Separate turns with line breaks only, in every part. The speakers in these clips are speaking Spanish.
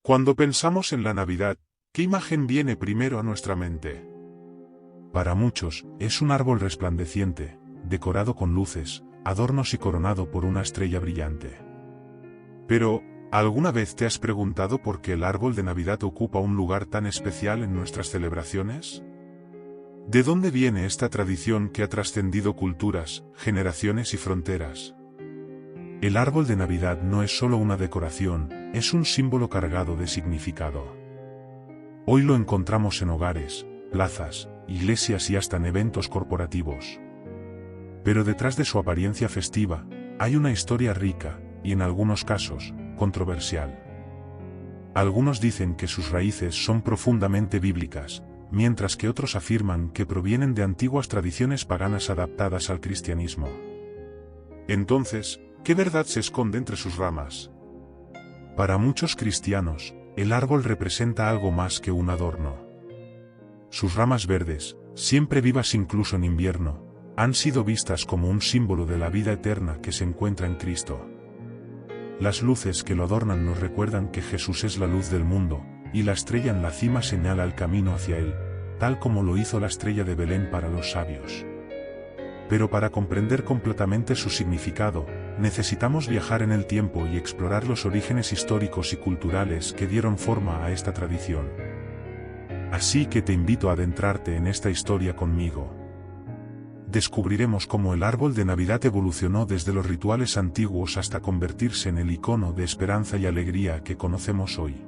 Cuando pensamos en la Navidad, ¿qué imagen viene primero a nuestra mente? Para muchos, es un árbol resplandeciente, decorado con luces, adornos y coronado por una estrella brillante. Pero, ¿alguna vez te has preguntado por qué el árbol de Navidad ocupa un lugar tan especial en nuestras celebraciones? ¿De dónde viene esta tradición que ha trascendido culturas, generaciones y fronteras? El árbol de Navidad no es solo una decoración, es un símbolo cargado de significado. Hoy lo encontramos en hogares, plazas, iglesias y hasta en eventos corporativos. Pero detrás de su apariencia festiva, hay una historia rica, y en algunos casos, controversial. Algunos dicen que sus raíces son profundamente bíblicas, mientras que otros afirman que provienen de antiguas tradiciones paganas adaptadas al cristianismo. Entonces, ¿qué verdad se esconde entre sus ramas? Para muchos cristianos, el árbol representa algo más que un adorno. Sus ramas verdes, siempre vivas incluso en invierno, han sido vistas como un símbolo de la vida eterna que se encuentra en Cristo. Las luces que lo adornan nos recuerdan que Jesús es la luz del mundo, y la estrella en la cima señala el camino hacia él, tal como lo hizo la estrella de Belén para los sabios. Pero para comprender completamente su significado, necesitamos viajar en el tiempo y explorar los orígenes históricos y culturales que dieron forma a esta tradición. Así que te invito a adentrarte en esta historia conmigo. Descubriremos cómo el árbol de Navidad evolucionó desde los rituales antiguos hasta convertirse en el icono de esperanza y alegría que conocemos hoy.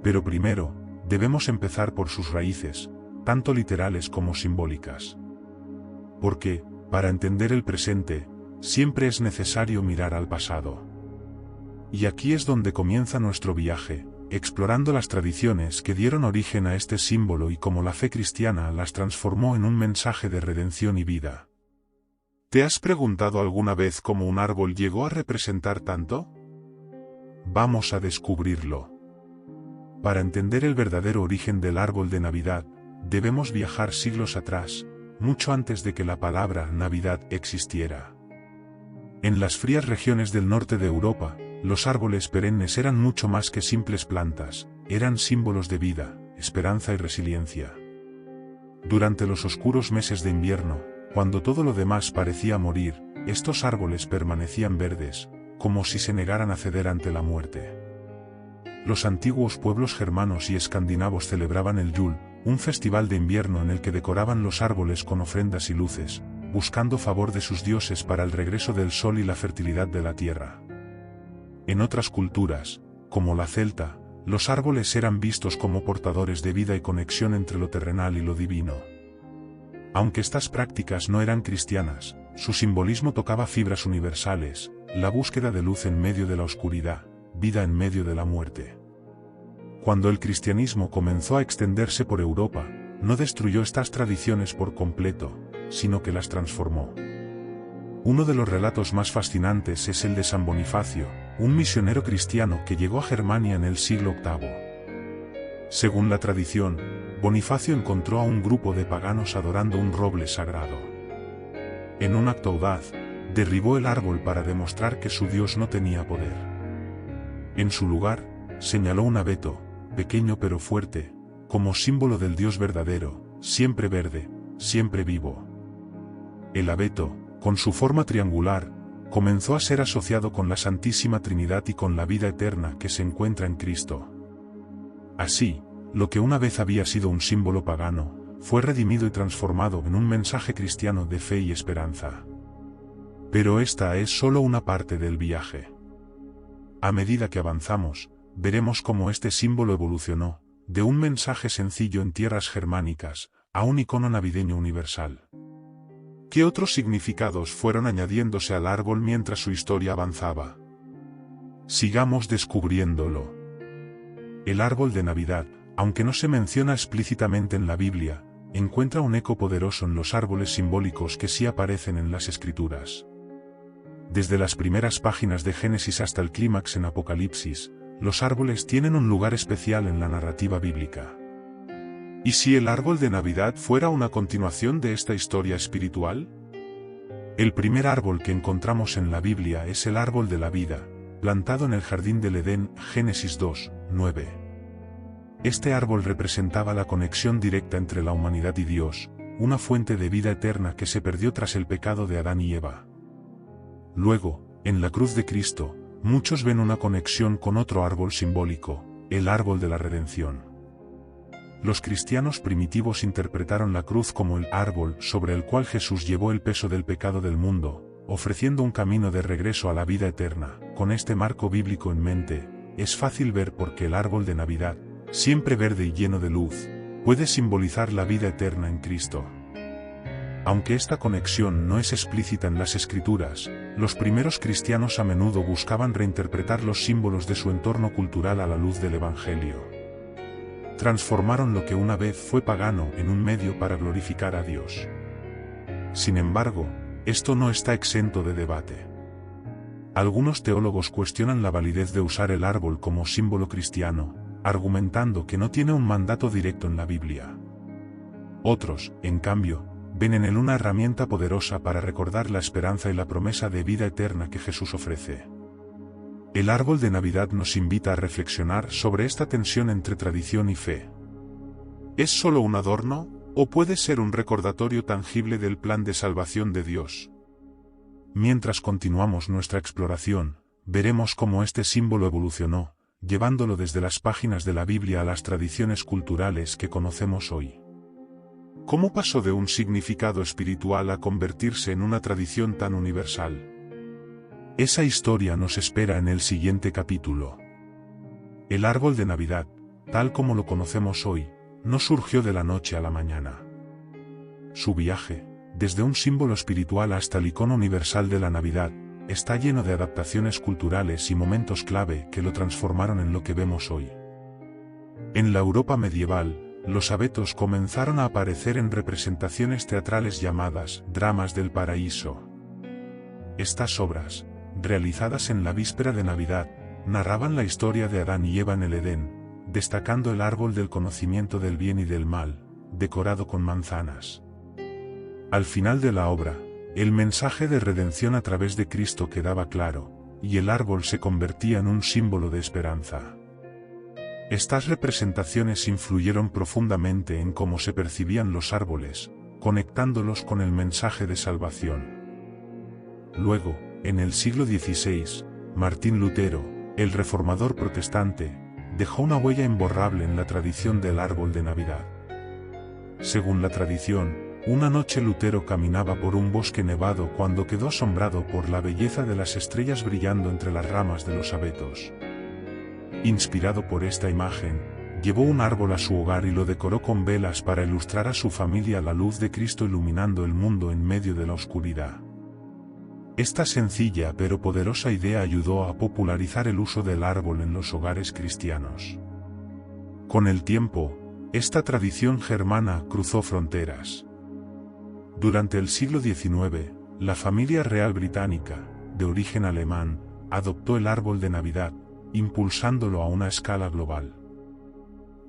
Pero primero, debemos empezar por sus raíces, tanto literales como simbólicas. Porque, para entender el presente, siempre es necesario mirar al pasado. Y aquí es donde comienza nuestro viaje, explorando las tradiciones que dieron origen a este símbolo y cómo la fe cristiana las transformó en un mensaje de redención y vida. ¿Te has preguntado alguna vez cómo un árbol llegó a representar tanto? Vamos a descubrirlo. Para entender el verdadero origen del árbol de Navidad, debemos viajar siglos atrás, mucho antes de que la palabra Navidad existiera. En las frías regiones del norte de Europa, los árboles perennes eran mucho más que simples plantas, eran símbolos de vida, esperanza y resiliencia. Durante los oscuros meses de invierno, cuando todo lo demás parecía morir, estos árboles permanecían verdes, como si se negaran a ceder ante la muerte. Los antiguos pueblos germanos y escandinavos celebraban el Yule, un festival de invierno en el que decoraban los árboles con ofrendas y luces, buscando favor de sus dioses para el regreso del sol y la fertilidad de la tierra. En otras culturas, como la celta, los árboles eran vistos como portadores de vida y conexión entre lo terrenal y lo divino. Aunque estas prácticas no eran cristianas, su simbolismo tocaba fibras universales, la búsqueda de luz en medio de la oscuridad, vida en medio de la muerte. Cuando el cristianismo comenzó a extenderse por Europa, no destruyó estas tradiciones por completo, sino que las transformó. Uno de los relatos más fascinantes es el de San Bonifacio, un misionero cristiano que llegó a Germania en el siglo VIII. Según la tradición, Bonifacio encontró a un grupo de paganos adorando un roble sagrado. En un acto audaz, derribó el árbol para demostrar que su Dios no tenía poder. En su lugar, señaló un abeto, pequeño pero fuerte, como símbolo del Dios verdadero, siempre verde, siempre vivo. El abeto, con su forma triangular, comenzó a ser asociado con la Santísima Trinidad y con la vida eterna que se encuentra en Cristo. Así, lo que una vez había sido un símbolo pagano, fue redimido y transformado en un mensaje cristiano de fe y esperanza. Pero esta es solo una parte del viaje. A medida que avanzamos, veremos cómo este símbolo evolucionó, de un mensaje sencillo en tierras germánicas, a un icono navideño universal. ¿Qué otros significados fueron añadiéndose al árbol mientras su historia avanzaba? Sigamos descubriéndolo. El árbol de Navidad, aunque no se menciona explícitamente en la Biblia, encuentra un eco poderoso en los árboles simbólicos que sí aparecen en las Escrituras. Desde las primeras páginas de Génesis hasta el clímax en Apocalipsis, los árboles tienen un lugar especial en la narrativa bíblica. ¿Y si el árbol de Navidad fuera una continuación de esta historia espiritual? El primer árbol que encontramos en la Biblia es el árbol de la vida, plantado en el jardín del Edén, Génesis 2, 9. Este árbol representaba la conexión directa entre la humanidad y Dios, una fuente de vida eterna que se perdió tras el pecado de Adán y Eva. Luego, en la cruz de Cristo, muchos ven una conexión con otro árbol simbólico, el árbol de la redención. Los cristianos primitivos interpretaron la cruz como el árbol sobre el cual Jesús llevó el peso del pecado del mundo, ofreciendo un camino de regreso a la vida eterna. Con este marco bíblico en mente, es fácil ver por qué el árbol de Navidad, siempre verde y lleno de luz, puede simbolizar la vida eterna en Cristo. Aunque esta conexión no es explícita en las Escrituras, los primeros cristianos a menudo buscaban reinterpretar los símbolos de su entorno cultural a la luz del Evangelio. Transformaron lo que una vez fue pagano en un medio para glorificar a Dios. Sin embargo, esto no está exento de debate. Algunos teólogos cuestionan la validez de usar el árbol como símbolo cristiano, argumentando que no tiene un mandato directo en la Biblia. Otros, en cambio, ven en él una herramienta poderosa para recordar la esperanza y la promesa de vida eterna que Jesús ofrece. El árbol de Navidad nos invita a reflexionar sobre esta tensión entre tradición y fe. ¿Es solo un adorno, o puede ser un recordatorio tangible del plan de salvación de Dios? Mientras continuamos nuestra exploración, veremos cómo este símbolo evolucionó, llevándolo desde las páginas de la Biblia a las tradiciones culturales que conocemos hoy. ¿Cómo pasó de un significado espiritual a convertirse en una tradición tan universal? Esa historia nos espera en el siguiente capítulo. El árbol de Navidad, tal como lo conocemos hoy, no surgió de la noche a la mañana. Su viaje, desde un símbolo espiritual hasta el icono universal de la Navidad, está lleno de adaptaciones culturales y momentos clave que lo transformaron en lo que vemos hoy. En la Europa medieval, los abetos comenzaron a aparecer en representaciones teatrales llamadas dramas del paraíso. Estas obras, realizadas en la víspera de Navidad, narraban la historia de Adán y Eva en el Edén, destacando el árbol del conocimiento del bien y del mal, decorado con manzanas. Al final de la obra, el mensaje de redención a través de Cristo quedaba claro, y el árbol se convertía en un símbolo de esperanza. Estas representaciones influyeron profundamente en cómo se percibían los árboles, conectándolos con el mensaje de salvación. Luego, en el siglo XVI, Martín Lutero, el reformador protestante, dejó una huella imborrable en la tradición del árbol de Navidad. Según la tradición, una noche Lutero caminaba por un bosque nevado cuando quedó asombrado por la belleza de las estrellas brillando entre las ramas de los abetos. Inspirado por esta imagen, llevó un árbol a su hogar y lo decoró con velas para ilustrar a su familia la luz de Cristo iluminando el mundo en medio de la oscuridad. Esta sencilla pero poderosa idea ayudó a popularizar el uso del árbol en los hogares cristianos. Con el tiempo, esta tradición germana cruzó fronteras. Durante el siglo XIX, la familia real británica, de origen alemán, adoptó el árbol de Navidad, impulsándolo a una escala global.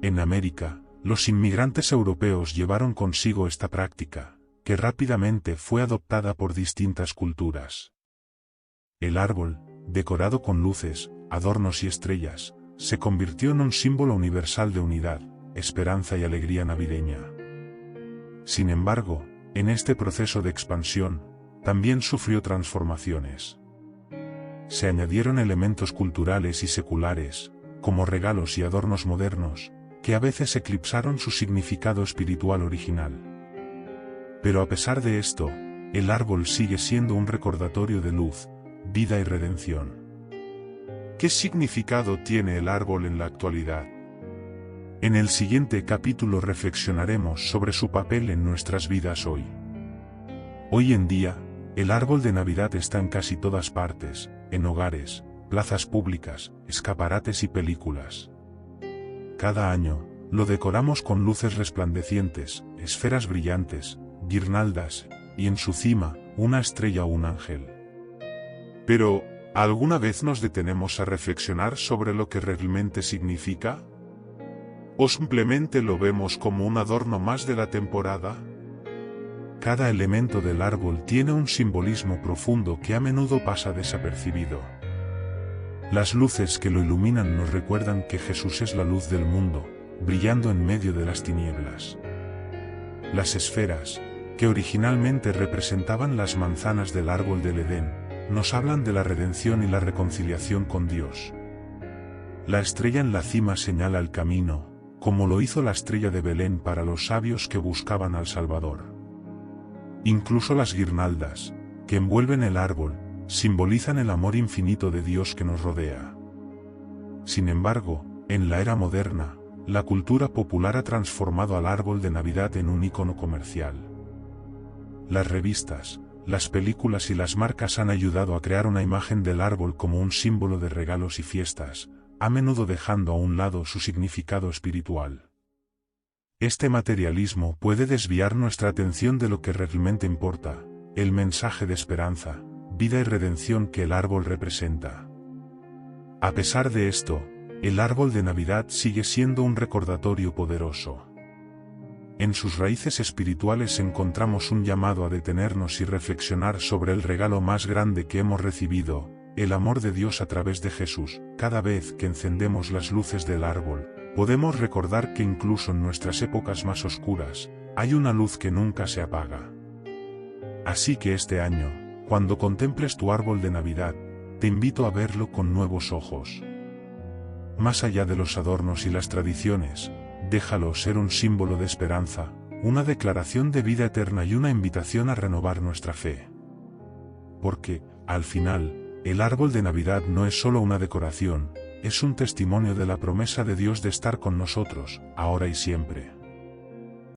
En América, los inmigrantes europeos llevaron consigo esta práctica, que rápidamente fue adoptada por distintas culturas. El árbol, decorado con luces, adornos y estrellas, se convirtió en un símbolo universal de unidad, esperanza y alegría navideña. Sin embargo, en este proceso de expansión, también sufrió transformaciones. Se añadieron elementos culturales y seculares, como regalos y adornos modernos, que a veces eclipsaron su significado espiritual original. Pero a pesar de esto, el árbol sigue siendo un recordatorio de luz, vida y redención. ¿Qué significado tiene el árbol en la actualidad? En el siguiente capítulo reflexionaremos sobre su papel en nuestras vidas hoy. Hoy en día, el árbol de Navidad está en casi todas partes, en hogares, plazas públicas, escaparates y películas. Cada año, lo decoramos con luces resplandecientes, esferas brillantes, guirnaldas, y en su cima, una estrella o un ángel. Pero, ¿alguna vez nos detenemos a reflexionar sobre lo que realmente significa? ¿O simplemente lo vemos como un adorno más de la temporada? Cada elemento del árbol tiene un simbolismo profundo que a menudo pasa desapercibido. Las luces que lo iluminan nos recuerdan que Jesús es la luz del mundo, brillando en medio de las tinieblas. Las esferas, que originalmente representaban las manzanas del árbol del Edén, nos hablan de la redención y la reconciliación con Dios. La estrella en la cima señala el camino, como lo hizo la estrella de Belén para los sabios que buscaban al Salvador. Incluso las guirnaldas, que envuelven el árbol, simbolizan el amor infinito de Dios que nos rodea. Sin embargo, en la era moderna, la cultura popular ha transformado al árbol de Navidad en un icono comercial. Las revistas, las películas y las marcas han ayudado a crear una imagen del árbol como un símbolo de regalos y fiestas, a menudo dejando a un lado su significado espiritual. Este materialismo puede desviar nuestra atención de lo que realmente importa, el mensaje de esperanza, vida y redención que el árbol representa. A pesar de esto, el árbol de Navidad sigue siendo un recordatorio poderoso. En sus raíces espirituales encontramos un llamado a detenernos y reflexionar sobre el regalo más grande que hemos recibido, el amor de Dios a través de Jesús. Cada vez que encendemos las luces del árbol, podemos recordar que incluso en nuestras épocas más oscuras, hay una luz que nunca se apaga. Así que este año, cuando contemples tu árbol de Navidad, te invito a verlo con nuevos ojos. Más allá de los adornos y las tradiciones, déjalo ser un símbolo de esperanza, una declaración de vida eterna y una invitación a renovar nuestra fe. Porque, al final, el árbol de Navidad no es solo una decoración, es un testimonio de la promesa de Dios de estar con nosotros, ahora y siempre.